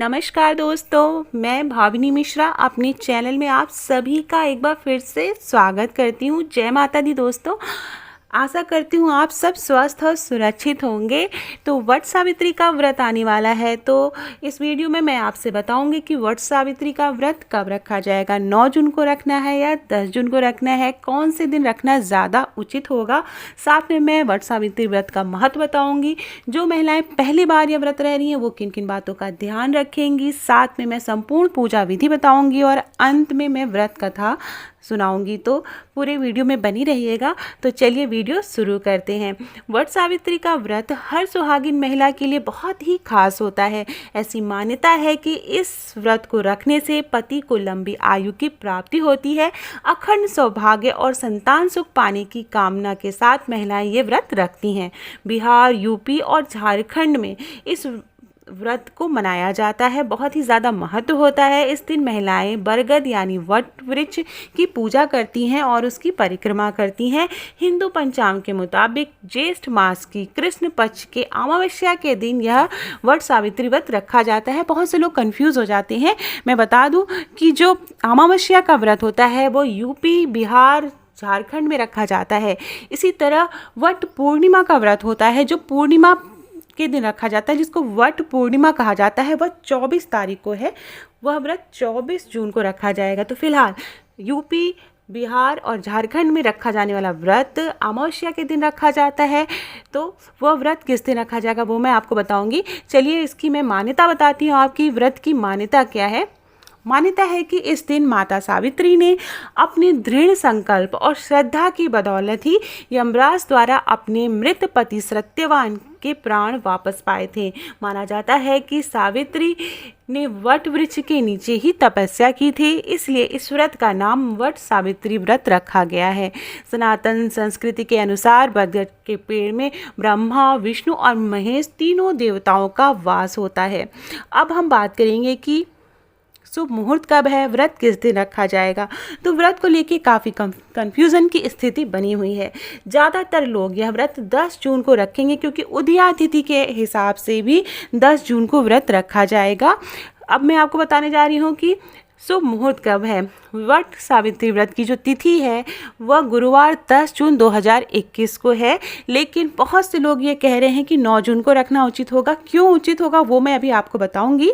नमस्कार दोस्तों, मैं भाविनी मिश्रा अपने चैनल में आप सभी का एक बार फिर से स्वागत करती हूँ। जय माता दी दोस्तों। आशा करती हूँ आप सब स्वस्थ और सुरक्षित होंगे। तो वट सावित्री का व्रत आने वाला है, तो इस वीडियो में मैं आपसे बताऊंगी कि वट सावित्री का व्रत कब रखा जाएगा। 9 जून को रखना है या 10 जून को रखना है, कौन से दिन रखना ज़्यादा उचित होगा। साथ में मैं वट सावित्री व्रत का महत्व बताऊंगी। जो महिलाएं पहली बार यह व्रत रह रही हैं वो किन किन बातों का ध्यान रखेंगी। साथ में मैं संपूर्ण पूजा विधि बताऊंगी और अंत में मैं व्रत कथा सुनाऊंगी। तो पूरे वीडियो में बनी रहिएगा। तो चलिए वीडियो शुरू करते हैं। वट सावित्री का व्रत हर सुहागिन महिला के लिए बहुत ही खास होता है। ऐसी मान्यता है कि इस व्रत को रखने से पति को लंबी आयु की प्राप्ति होती है। अखंड सौभाग्य और संतान सुख पाने की कामना के साथ महिलाएं ये व्रत रखती हैं। बिहार, यूपी और झारखंड में इस व्रत को मनाया जाता है। बहुत ही ज़्यादा महत्व होता है। इस दिन महिलाएं बरगद यानी वट वृक्ष की पूजा करती हैं और उसकी परिक्रमा करती हैं। हिंदू पंचांग के मुताबिक ज्येष्ठ मास की कृष्ण पक्ष के अमावस्या के दिन यह वट सावित्री व्रत रखा जाता है। बहुत से लोग कंफ्यूज हो जाते हैं। मैं बता दूं कि जो अमावस्या का व्रत होता है वो यूपी, बिहार, झारखंड में रखा जाता है। इसी तरह वट पूर्णिमा का व्रत होता है जो पूर्णिमा के दिन रखा जाता है, जिसको वट पूर्णिमा कहा जाता है। वह 24 तारीख को है। वह व्रत 24 जून को रखा जाएगा। तो फिलहाल यूपी, बिहार और झारखंड में रखा जाने वाला व्रत अमावस्या के दिन रखा जाता है। तो वह व्रत किस दिन रखा जाएगा वो मैं आपको बताऊंगी। चलिए इसकी मैं मान्यता बताती हूँ। आपकी व्रत की मान्यता क्या है। मान्यता है कि इस दिन माता सावित्री ने अपने दृढ़ संकल्प और श्रद्धा की बदौलत ही यमराज द्वारा अपने मृत पति सत्यवान के प्राण वापस पाए थे। माना जाता है कि सावित्री ने वट वृक्ष के नीचे ही तपस्या की थी, इसलिए इस व्रत का नाम वट सावित्री व्रत रखा गया है। सनातन संस्कृति के अनुसार बरगद के पेड़ में ब्रह्मा, विष्णु और महेश तीनों देवताओं का वास होता है। अब हम बात करेंगे कि शुभ मुहूर्त कब है, व्रत किस दिन रखा जाएगा। तो व्रत को लेके काफ़ी कंफ्यूजन की स्थिति बनी हुई है। ज़्यादातर लोग यह व्रत 10 जून को रखेंगे, क्योंकि उदया तिथि के हिसाब से भी 10 जून को व्रत रखा जाएगा। अब मैं आपको बताने जा रही हूँ कि शुभ मुहूर्त कब है। वट सावित्री व्रत की जो तिथि है वह गुरुवार 10 जून 2021 को है, लेकिन बहुत से लोग ये कह रहे हैं कि 9 जून को रखना उचित होगा। क्यों उचित होगा वो मैं अभी आपको बताऊंगी।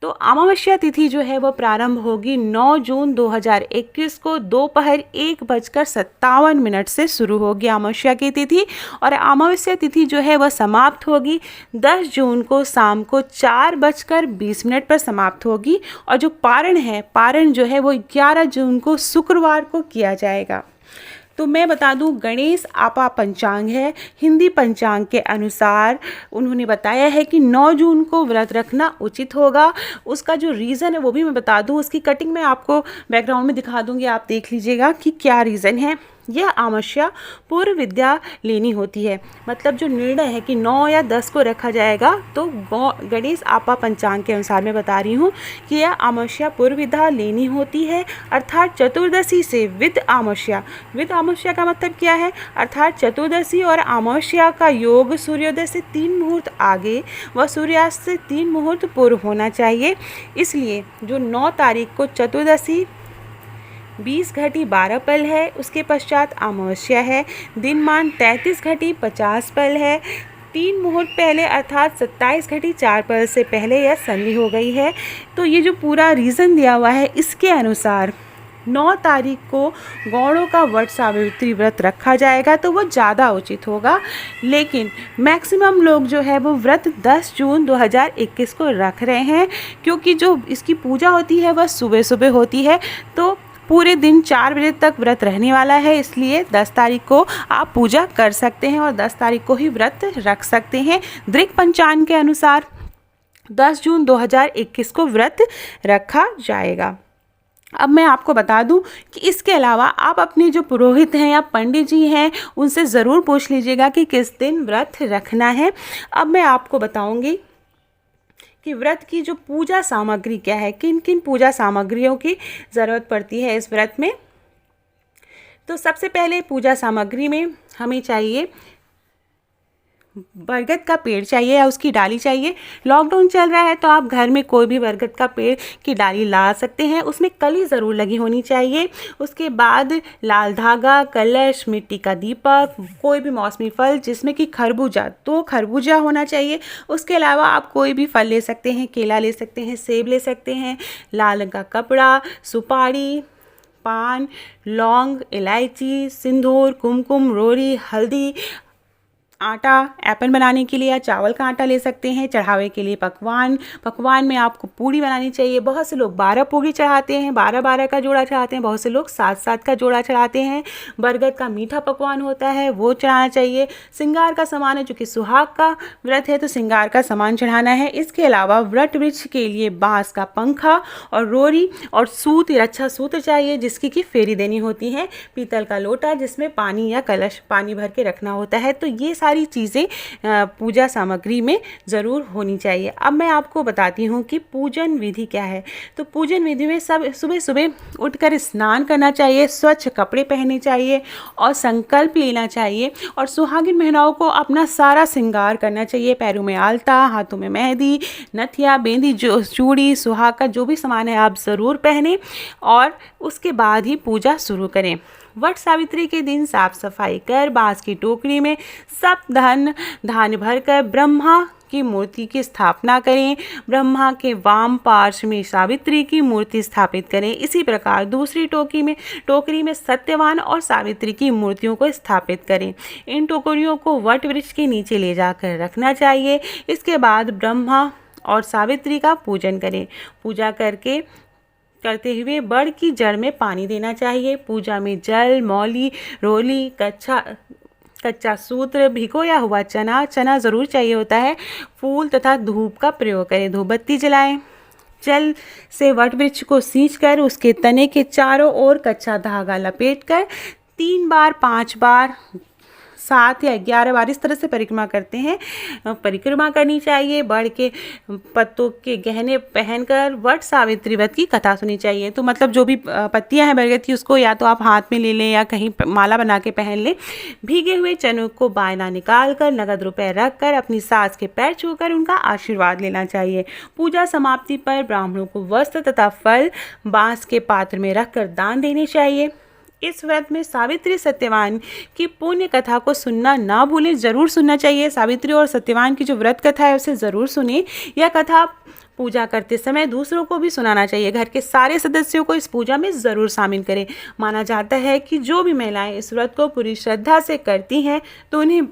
तो अमावस्या तिथि जो है वो प्रारंभ होगी 9 जून 2021 को दोपहर 1:57 से शुरू होगी अमावस्या की तिथि, और अमावस्या तिथि जो है वह समाप्त होगी 10 जून को शाम को 4:20 पर समाप्त होगी। और जो पारण जो है वो 11 जून को शुक्रवार को किया जाएगा। तो मैं बता दूं, गणेश आपा पंचांग है। हिंदी पंचांग के अनुसार उन्होंने बताया है कि 9 जून को व्रत रखना उचित होगा। उसका जो रीज़न है वो भी मैं बता दूं। उसकी कटिंग मैं आपको बैकग्राउंड में दिखा दूंगी, आप देख लीजिएगा कि क्या रीज़न है। यह अमावस्या पूर्व विद्या लेनी होती है। मतलब जो निर्णय है कि 9 या 10 को रखा जाएगा, तो गणेश आपा पंचांग के अनुसार मैं बता रही हूँ कि यह अमावस्या पूर्व विद्या लेनी होती है। अर्थात चतुर्दशी से विद अमावस्या का मतलब क्या है, अर्थात चतुर्दशी और अमावस्या का योग सूर्योदय से 3 मुहूर्त आगे व सूर्यास्त से 3 मुहूर्त पूर्व होना चाहिए। इसलिए जो 9 तारीख को चतुर्दशी 20:12 है, उसके पश्चात अमावस्या है। दिनमान 33:50 है। 3 मुहूर्त पहले अर्थात 27:04 से पहले यह संधि हो गई है। तो ये जो पूरा रीज़न दिया हुआ है, इसके अनुसार 9 तारीख को गौड़ों का वट सावित्री व्रत रखा जाएगा, तो वो ज़्यादा उचित होगा। लेकिन मैक्सिमम लोग जो है वो व्रत 10 जून 2021 को रख रहे हैं, क्योंकि जो इसकी पूजा होती है वह सुबह सुबह होती है। तो पूरे दिन 4 बजे तक व्रत रहने वाला है, इसलिए 10 तारीख को आप पूजा कर सकते हैं और 10 तारीख को ही व्रत रख सकते हैं। दृक पंचांग के अनुसार 10 जून 2021 को व्रत रखा जाएगा। अब मैं आपको बता दूं कि इसके अलावा आप अपने जो पुरोहित हैं या पंडित जी हैं उनसे ज़रूर पूछ लीजिएगा कि किस दिन व्रत रखना है। अब मैं आपको बताऊंगी कि व्रत की जो पूजा सामग्री क्या है, किन किन पूजा सामग्रियों की ज़रूरत पड़ती है इस व्रत में। तो सबसे पहले पूजा सामग्री में हमें चाहिए बरगद का पेड़ चाहिए या उसकी डाली चाहिए। लॉकडाउन चल रहा है तो आप घर में कोई भी बरगद का पेड़ की डाली ला सकते हैं, उसमें कली ज़रूर लगी होनी चाहिए। उसके बाद लाल धागा, कलश, मिट्टी का दीपक, कोई भी मौसमी फल जिसमें कि खरबूजा, तो खरबूजा होना चाहिए। उसके अलावा आप कोई भी फल ले सकते हैं, केला ले सकते हैं, सेब ले सकते हैं, लाल रंग का कपड़ा, सुपारी, पान, लौंग, इलायची, सिंदूर, कुमकुम, रोरी, हल्दी, आटा, ऐपन बनाने के लिए या चावल का आटा ले सकते हैं। चढ़ावे के लिए पकवान में आपको पूड़ी बनानी चाहिए। बहुत से लोग 12 पूड़ी चढ़ाते हैं, 12-12 का जोड़ा चढ़ाते हैं, बहुत से लोग 7-7 का जोड़ा चढ़ाते हैं। बरगद का मीठा पकवान होता है, वो चढ़ाना चाहिए। श्रृंगार का सामान है, चूँकि सुहाग का व्रत है तो श्रृंगार का सामान चढ़ाना है। इसके अलावा वट वृक्ष के लिए बाँस का पंखा और रोरी और सूत, अच्छा सूत्र चाहिए जिसकी कि फेरी देनी होती है। पीतल का लोटा जिसमें पानी या कलश पानी भर के रखना होता है। तो ये सारी चीज़ें पूजा सामग्री में ज़रूर होनी चाहिए। अब मैं आपको बताती हूँ कि पूजन विधि क्या है। तो पूजन विधि में सब सुबह सुबह उठकर स्नान करना चाहिए, स्वच्छ कपड़े पहनने चाहिए और संकल्प लेना चाहिए। और सुहागिन महिलाओं को अपना सारा श्रृंगार करना चाहिए। पैरों में आलता, हाथों में मेहंदी, नथिया, बेंदी, जो चूड़ी, सुहाग का जो भी सामान है आप ज़रूर पहनें और उसके बाद ही पूजा शुरू करें। वट सावित्री के दिन साफ सफाई कर बाँस की टोकरी में सब धान्य भरकर ब्रह्मा की मूर्ति की स्थापना करें। ब्रह्मा के वाम पार्श्व में सावित्री की मूर्ति स्थापित करें। इसी प्रकार दूसरी टोकरी में सत्यवान और सावित्री की मूर्तियों को स्थापित करें। इन टोकरियों को वट वृक्ष के नीचे ले जाकर रखना चाहिए। इसके बाद ब्रह्मा और सावित्री का पूजन करें। पूजा करते हुए बड़ की जड़ में पानी देना चाहिए। पूजा में जल, मौली, रोली, कच्चा सूत्र, भिगोया हुआ चना ज़रूर चाहिए होता है। फूल तथा धूप का प्रयोग करें। धूप बत्ती जलाएं। जल से वट वृक्ष को सींचकर उसके तने के चारों ओर कच्चा धागा लपेटकर 3 बार, 5 बार, 7 या 11 बार इस तरह से परिक्रमा करते हैं। परिक्रमा करनी चाहिए। बड़ के पत्तों के गहने पहनकर वट सावित्री व्रत की कथा सुननी चाहिए। तो मतलब जो भी पत्तियां हैं बरगद की उसको या तो आप हाथ में ले लें या कहीं माला बना के पहन लें। भीगे हुए चनों को बायना निकाल कर नगद रुपए रख कर अपनी सास के पैर छूकर उनका आशीर्वाद लेना चाहिए। पूजा समाप्ति पर ब्राह्मणों को वस्त्र तथा फल बाँस के पात्र में रखकर दान देने चाहिए। इस व्रत में सावित्री सत्यवान की पुण्य कथा को सुनना ना भूलें, ज़रूर सुनना चाहिए। सावित्री और सत्यवान की जो व्रत कथा है उसे ज़रूर सुनें। यह कथा पूजा करते समय दूसरों को भी सुनाना चाहिए। घर के सारे सदस्यों को इस पूजा में ज़रूर शामिल करें। माना जाता है कि जो भी महिलाएं इस व्रत को पूरी श्रद्धा से करती हैं तो उन्हें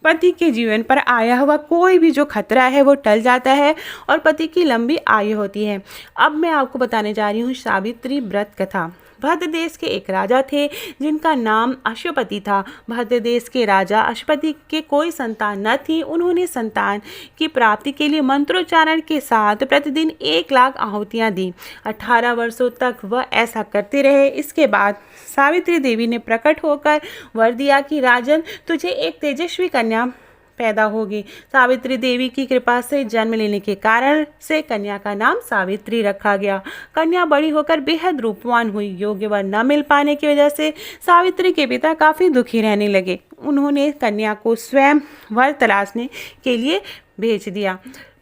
पति के जीवन पर आया हुआ कोई भी जो खतरा है वो टल जाता है और पति की लंबी आयु होती है। अब मैं आपको बताने जा रही हूँ सावित्री व्रत कथा। भद्र देश के एक राजा थे जिनका नाम अश्वपति था। भद्र देश के राजा अश्वपति के कोई संतान न थी। उन्होंने संतान की प्राप्ति के लिए मंत्रोच्चारण के साथ प्रतिदिन 1 लाख आहुतियाँ दी। 18 वर्षों तक वह ऐसा करते रहे। इसके बाद सावित्री देवी ने प्रकट होकर वर दिया कि राजन, तुझे एक तेजस्वी कन्या पैदा होगी। सावित्री देवी की कृपा से जन्म लेने के कारण से कन्या का नाम सावित्री रखा गया। कन्या बड़ी होकर बेहद रूपवान हुई। योग्य वर न मिल पाने की वजह से सावित्री के पिता काफ़ी दुखी रहने लगे। उन्होंने कन्या को स्वयं वर तलाशने के लिए भेज दिया।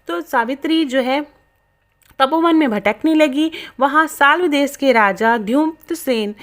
तो सावित्री जो है तपोवन में भटकने लगी। वहाँ साल्व देश के राजा द्युम्नसेन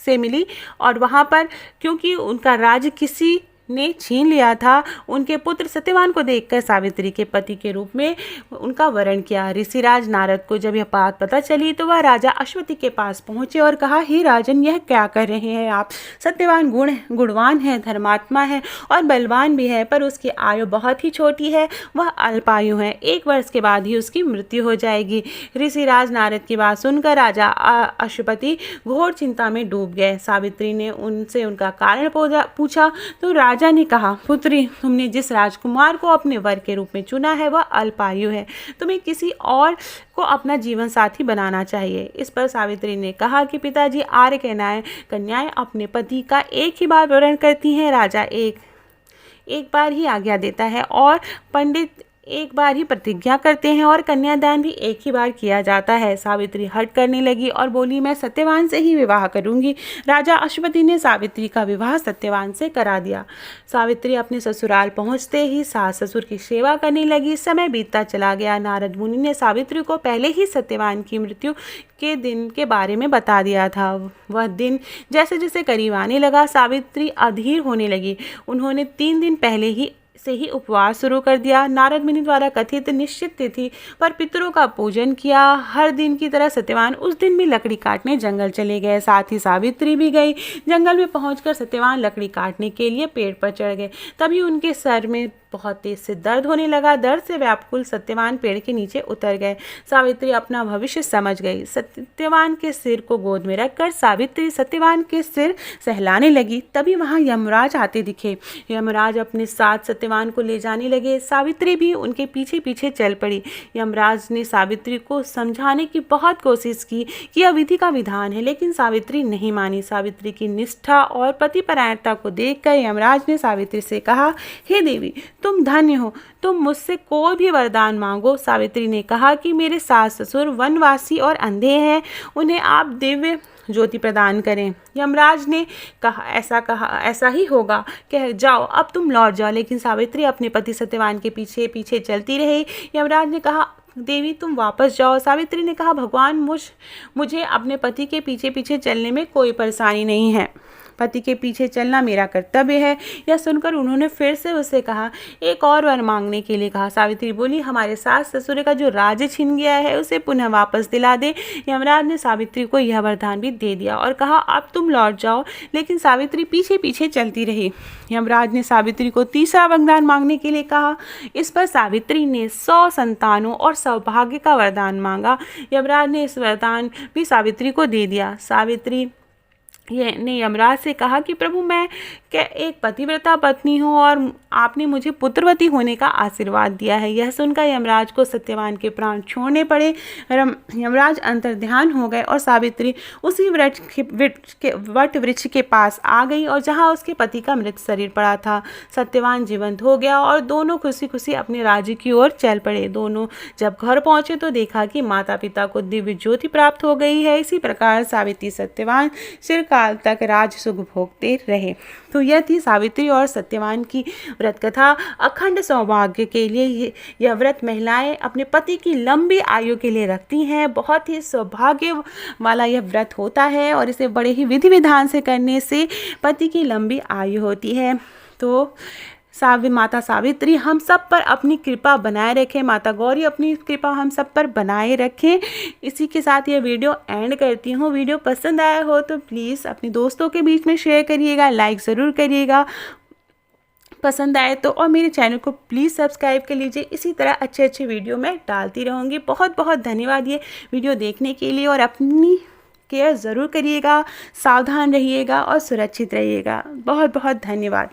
से मिली और वहाँ पर क्योंकि उनका राज्य किसी ने छीन लिया था, उनके पुत्र सत्यवान को देखकर सावित्री के पति के रूप में उनका वरण किया। ऋषिराज नारद को जब यह बात पता चली तो वह राजा अश्वति के पास पहुंचे और कहा, हे राजन, यह क्या कर रहे हैं आप? सत्यवान गुणवान है, धर्मात्मा है और बलवान भी है, पर उसकी आयु बहुत ही छोटी है। वह अल्पायु है। 1 वर्ष के बाद ही उसकी मृत्यु हो जाएगी। ऋषिराज नारद की बात सुनकर राजा अश्वपति घोर चिंता में डूब गए। सावित्री ने उनसे उनका कारण पूछा तो राजा ने कहा, पुत्री, तुमने जिस राजकुमार को अपने वर के रूप में चुना है वह अल्पायु है। तुम्हें किसी और को अपना जीवन साथी बनाना चाहिए। इस पर सावित्री ने कहा कि पिताजी, आर्य कन्याएं अपने पति का एक ही बार वरण करती हैं। राजा एक बार ही आज्ञा देता है और पंडित एक बार ही प्रतिज्ञा करते हैं और कन्यादान भी एक ही बार किया जाता है। सावित्री हट करने लगी और बोली, मैं सत्यवान से ही विवाह करूंगी। राजा अश्वपति ने सावित्री का विवाह सत्यवान से करा दिया। सावित्री अपने ससुराल पहुंचते ही सास ससुर की सेवा करने लगी। समय बीतता चला गया। नारद मुनि ने सावित्री को पहले ही सत्यवान की मृत्यु के दिन के बारे में बता दिया था। वह दिन जैसे जैसे करीब आने लगा, सावित्री अधीर होने लगी। उन्होंने 3 दिन पहले ही से ही उपवास शुरू कर दिया। नारद मुनि द्वारा कथित निश्चित तिथि पर पितरों का पूजन किया। हर दिन की तरह सत्यवान उस दिन भी लकड़ी काटने जंगल चले गए। साथ ही सावित्री भी गई। जंगल में पहुंचकर सत्यवान लकड़ी काटने के लिए पेड़ पर चढ़ गए। तभी उनके सर में बहुत तेज से दर्द होने लगा। दर्द से व्याकुल सत्यवान पेड़ के नीचे उतर गए। सावित्री अपना भविष्य समझ गई। सत्यवान के सिर को गोद में रखकर सावित्री सत्यवान के सिर सहलाने लगी। तभी वहां यमराज आते दिखे। यमराज अपने साथ सत्यवान को ले जाने लगे। सावित्री भी उनके पीछे पीछे चल पड़ी। यमराज ने सावित्री को समझाने की बहुत कोशिश की कि यह विधि का विधान है, लेकिन सावित्री नहीं मानी। सावित्री की निष्ठा और पतिपरायणता को देखकर यमराज ने सावित्री से कहा, हे देवी, तुम धन्य हो, तुम मुझसे कोई भी वरदान मांगो। सावित्री ने कहा कि मेरे सास ससुर वनवासी और अंधे हैं, उन्हें आप दिव्य ज्योति प्रदान करें। यमराज ने कहा ऐसा ही होगा, कह जाओ, अब तुम लौट जाओ। लेकिन सावित्री अपने पति सत्यवान के पीछे पीछे चलती रही। यमराज ने कहा, देवी तुम वापस जाओ। सावित्री ने कहा, भगवान, मुझे अपने पति के पीछे पीछे चलने में कोई परेशानी नहीं है। पति के पीछे चलना मेरा कर्तव्य है। यह सुनकर उन्होंने फिर से उससे कहा, एक और वर मांगने के लिए कहा। सावित्री बोली, हमारे सास ससुर का जो राज्य छिन गया है उसे पुनः वापस दिला दे। यमराज ने सावित्री को यह वरदान भी दे दिया और कहा, अब तुम लौट जाओ। लेकिन सावित्री पीछे पीछे चलती रही। यमराज ने सावित्री को तीसरा वरदान मांगने के लिए कहा। इस पर सावित्री ने 100 संतानों और सौभाग्य का वरदान मांगा। यमराज ने इस वरदान भी सावित्री को दे दिया। सावित्री ने यमराज से कहा कि प्रभु, मैं क्या एक पतिव्रता पत्नी हूँ और आपने मुझे पुत्रवती होने का आशीर्वाद दिया है। यह सुनकर यमराज को सत्यवान के प्राण छोड़ने पड़े। यमराज अंतर्ध्यान हो गए और सावित्री उसी वट वृक्ष के पास आ गई और जहाँ उसके पति का मृत शरीर पड़ा था। सत्यवान जीवंत हो गया और दोनों खुशी खुशी अपने राज्य की ओर चल पड़े। दोनों जब घर पहुंचे तो देखा कि माता पिता को दिव्य ज्योति प्राप्त हो गई है। इसी प्रकार सावित्री सत्यवान चिरकाल तक राज सुख भोगते रहे। तो यह थी सावित्री और सत्यवान की व्रत कथा। अखंड सौभाग्य के लिए यह व्रत महिलाएं अपने पति की लंबी आयु के लिए रखती हैं। बहुत ही सौभाग्य वाला यह व्रत होता है और इसे बड़े ही विधि विधान से करने से पति की लंबी आयु होती है। तो माता सावित्री हम सब पर अपनी कृपा बनाए रखें। माता गौरी अपनी कृपा हम सब पर बनाए रखें। इसी के साथ ये वीडियो एंड करती हूँ। वीडियो पसंद आया हो तो प्लीज़ अपने दोस्तों के बीच में शेयर करिएगा, लाइक ज़रूर करिएगा पसंद आए तो, और मेरे चैनल को प्लीज़ सब्सक्राइब कर लीजिए। इसी तरह अच्छे अच्छे वीडियो मैं डालती रहूँगी। बहुत बहुत धन्यवाद ये वीडियो देखने के लिए, और अपनी केयर ज़रूर करिएगा, सावधान रहिएगा और सुरक्षित रहिएगा। बहुत बहुत धन्यवाद।